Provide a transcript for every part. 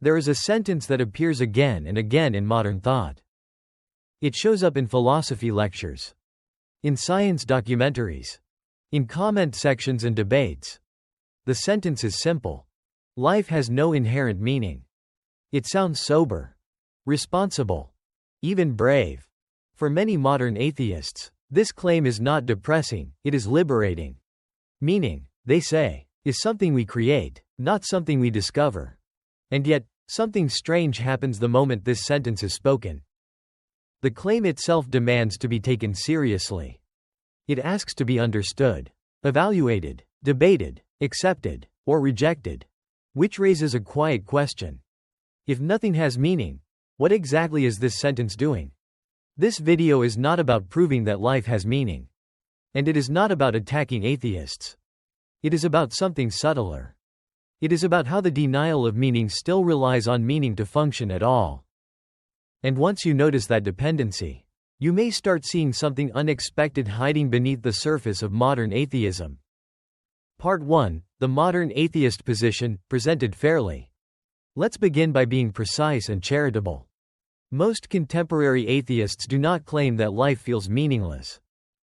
There is a sentence that appears again and again in modern thought. It shows up in philosophy lectures, in science documentaries, in comment sections and debates. The sentence is simple. Life has no inherent meaning. It sounds sober, responsible, even brave. For many modern atheists, this claim is not depressing, it is liberating. Meaning, they say, is something we create, not something we discover. And yet, something strange happens the moment this sentence is spoken. The claim itself demands to be taken seriously. It asks to be understood, evaluated, debated, accepted, or rejected. Which raises a quiet question. If nothing has meaning, what exactly is this sentence doing? This video is not about proving that life has meaning. And it is not about attacking atheists. It is about something subtler. It is about how the denial of meaning still relies on meaning to function at all. And once you notice that dependency, you may start seeing something unexpected hiding beneath the surface of modern atheism. Part 1. The modern atheist position, presented fairly. Let's begin by being precise and charitable. Most contemporary atheists do not claim that life feels meaningless.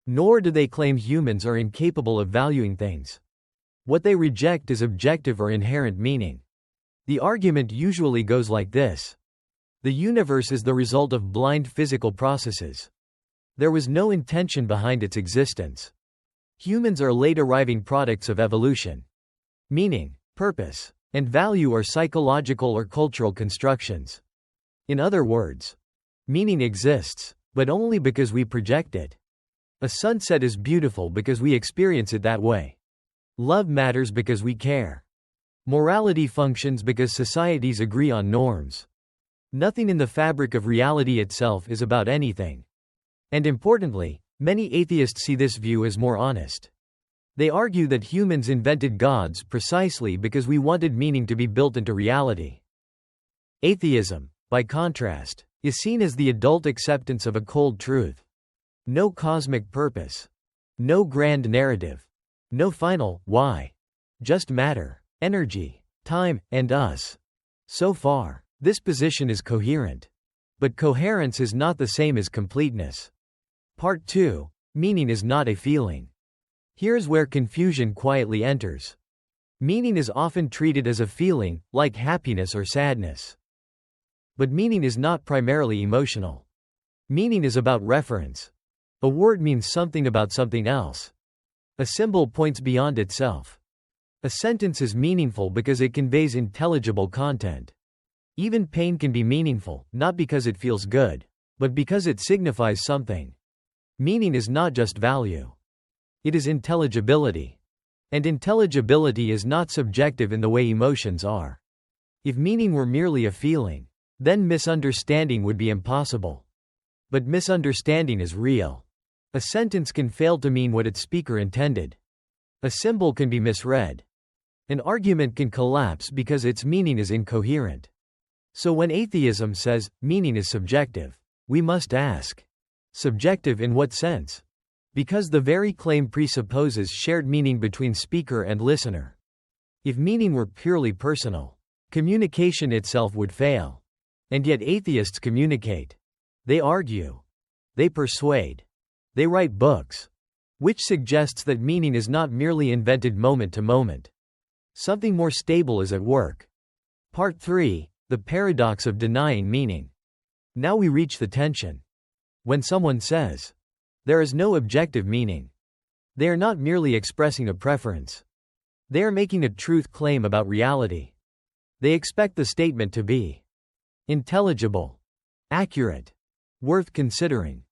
Nor do they claim humans are incapable of valuing things. What they reject is objective or inherent meaning. The argument usually goes like this. The universe is the result of blind physical processes. There was no intention behind its existence. Humans are late-arriving products of evolution. Meaning, purpose, and value are psychological or cultural constructions. In other words, meaning exists, but only because we project it. A sunset is beautiful because we experience it that way. Love matters because we care. Morality functions because societies agree on norms. Nothing in the fabric of reality itself is about anything. And importantly, many atheists see this view as more honest. They argue that humans invented gods precisely because we wanted meaning to be built into reality. Atheism, by contrast, is seen as the adult acceptance of a cold truth. No cosmic purpose. No grand narrative. No final why. Just matter, energy, time, and us. So far, this position is coherent. But coherence is not the same as completeness. Part 2. Meaning is not a feeling. Here's where confusion quietly enters. Meaning is often treated as a feeling, like happiness or sadness. But meaning is not primarily emotional. Meaning is about reference. A word means something about something else. A symbol points beyond itself. A sentence is meaningful because it conveys intelligible content. Even pain can be meaningful, not because it feels good, but because it signifies something. Meaning is not just value. It is intelligibility. And intelligibility is not subjective in the way emotions are. If meaning were merely a feeling, then misunderstanding would be impossible. But misunderstanding is real. A sentence can fail to mean what its speaker intended. A symbol can be misread. An argument can collapse because its meaning is incoherent. So when atheism says, meaning is subjective, we must ask, subjective in what sense? Because the very claim presupposes shared meaning between speaker and listener. If meaning were purely personal, communication itself would fail. And yet atheists communicate. They argue. They persuade. They write books. Which suggests that meaning is not merely invented moment to moment. Something more stable is at work. Part 3. The paradox of denying meaning. Now we reach the tension. When someone says, there is no objective meaning, they are not merely expressing a preference. They are making a truth claim about reality. They expect the statement to be intelligible, accurate, worth considering,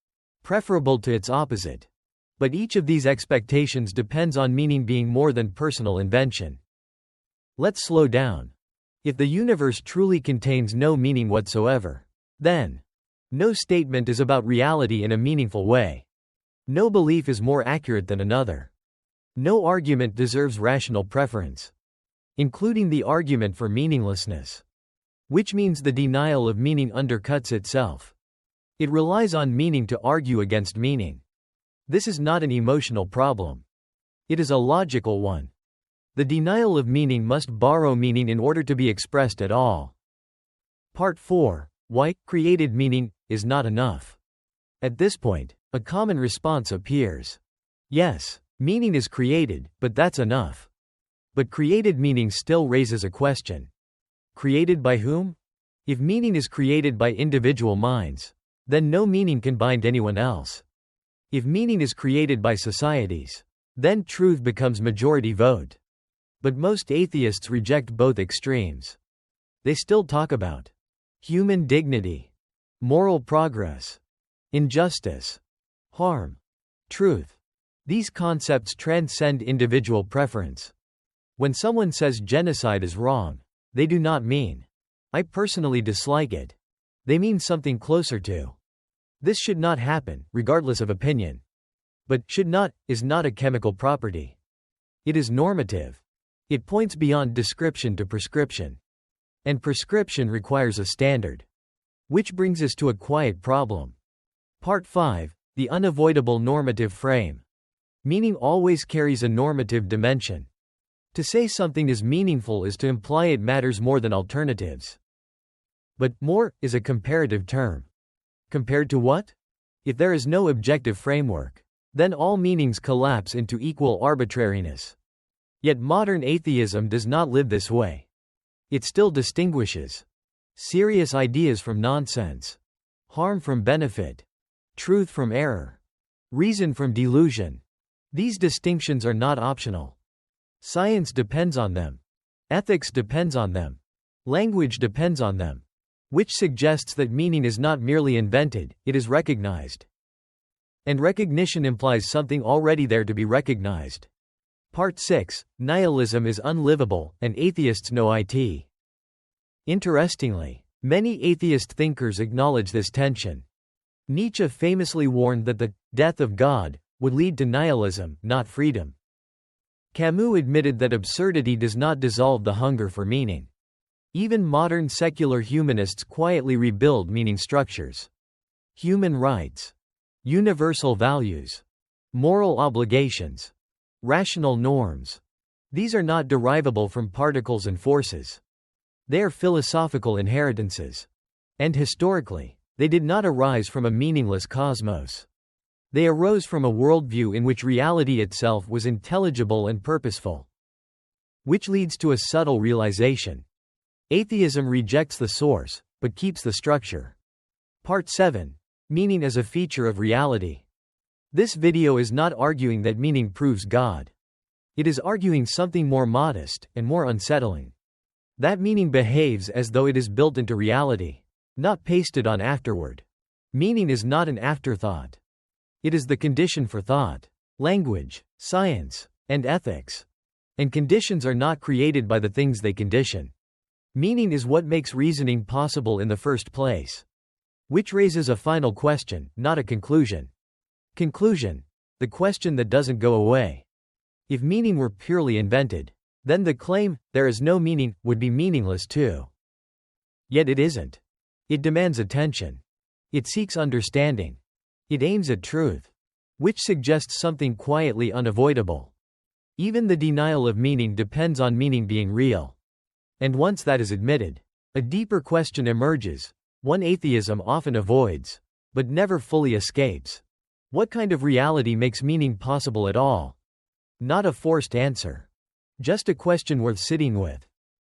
preferable to its opposite. But each of these expectations depends on meaning being more than personal invention. Let's slow down. If the universe truly contains no meaning whatsoever, then no statement is about reality in a meaningful way. No belief is more accurate than another. No argument deserves rational preference, including the argument for meaninglessness. Which means the denial of meaning undercuts itself. It relies on meaning to argue against meaning. This is not an emotional problem. It is a logical one. The denial of meaning must borrow meaning in order to be expressed at all. Part 4. Why created meaning is not enough. At this point, a common response appears. Yes, meaning is created, but that's enough. But created meaning still raises a question. Created by whom? If meaning is created by individual minds, then no meaning can bind anyone else. If meaning is created by societies, then truth becomes majority vote. But most atheists reject both extremes. They still talk about human dignity, moral progress, injustice, harm, truth. These concepts transcend individual preference. When someone says genocide is wrong, they do not mean, I personally dislike it. They mean something closer to, this should not happen, regardless of opinion. But should not is not a chemical property. It is normative. It points beyond description to prescription. And prescription requires a standard. Which brings us to a quiet problem. Part 5. The unavoidable normative frame. Meaning always carries a normative dimension. To say something is meaningful is to imply it matters more than alternatives. But more is a comparative term. Compared to what? If there is no objective framework, then all meanings collapse into equal arbitrariness. Yet modern atheism does not live this way. It still distinguishes serious ideas from nonsense, harm from benefit, truth from error, reason from delusion. These distinctions are not optional. Science depends on them. Ethics depends on them. Language depends on them. Which suggests that meaning is not merely invented, it is recognized. And recognition implies something already there to be recognized. Part 6. Nihilism is unlivable, and atheists know it. Interestingly, many atheist thinkers acknowledge this tension. Nietzsche famously warned that the death of God would lead to nihilism, not freedom. Camus admitted that absurdity does not dissolve the hunger for meaning. Even modern secular humanists quietly rebuild meaning structures. Human rights, universal values, moral obligations, rational norms. These are not derivable from particles and forces. They are philosophical inheritances. And historically, they did not arise from a meaningless cosmos. They arose from a worldview in which reality itself was intelligible and purposeful. Which leads to a subtle realization. Atheism rejects the source, but keeps the structure. Part 7. Meaning as a feature of reality. This video is not arguing that meaning proves God. It is arguing something more modest, and more unsettling. That meaning behaves as though it is built into reality, not pasted on afterward. Meaning is not an afterthought. It is the condition for thought, language, science, and ethics. And conditions are not created by the things they condition. Meaning is what makes reasoning possible in the first place. Which raises a final question, not a conclusion. Conclusion. The question that doesn't go away. If meaning were purely invented, then the claim, there is no meaning, would be meaningless too. Yet it isn't. It demands attention. It seeks understanding. It aims at truth. Which suggests something quietly unavoidable. Even the denial of meaning depends on meaning being real. And once that is admitted, a deeper question emerges, one atheism often avoids, but never fully escapes. What kind of reality makes meaning possible at all? Not a forced answer. Just a question worth sitting with.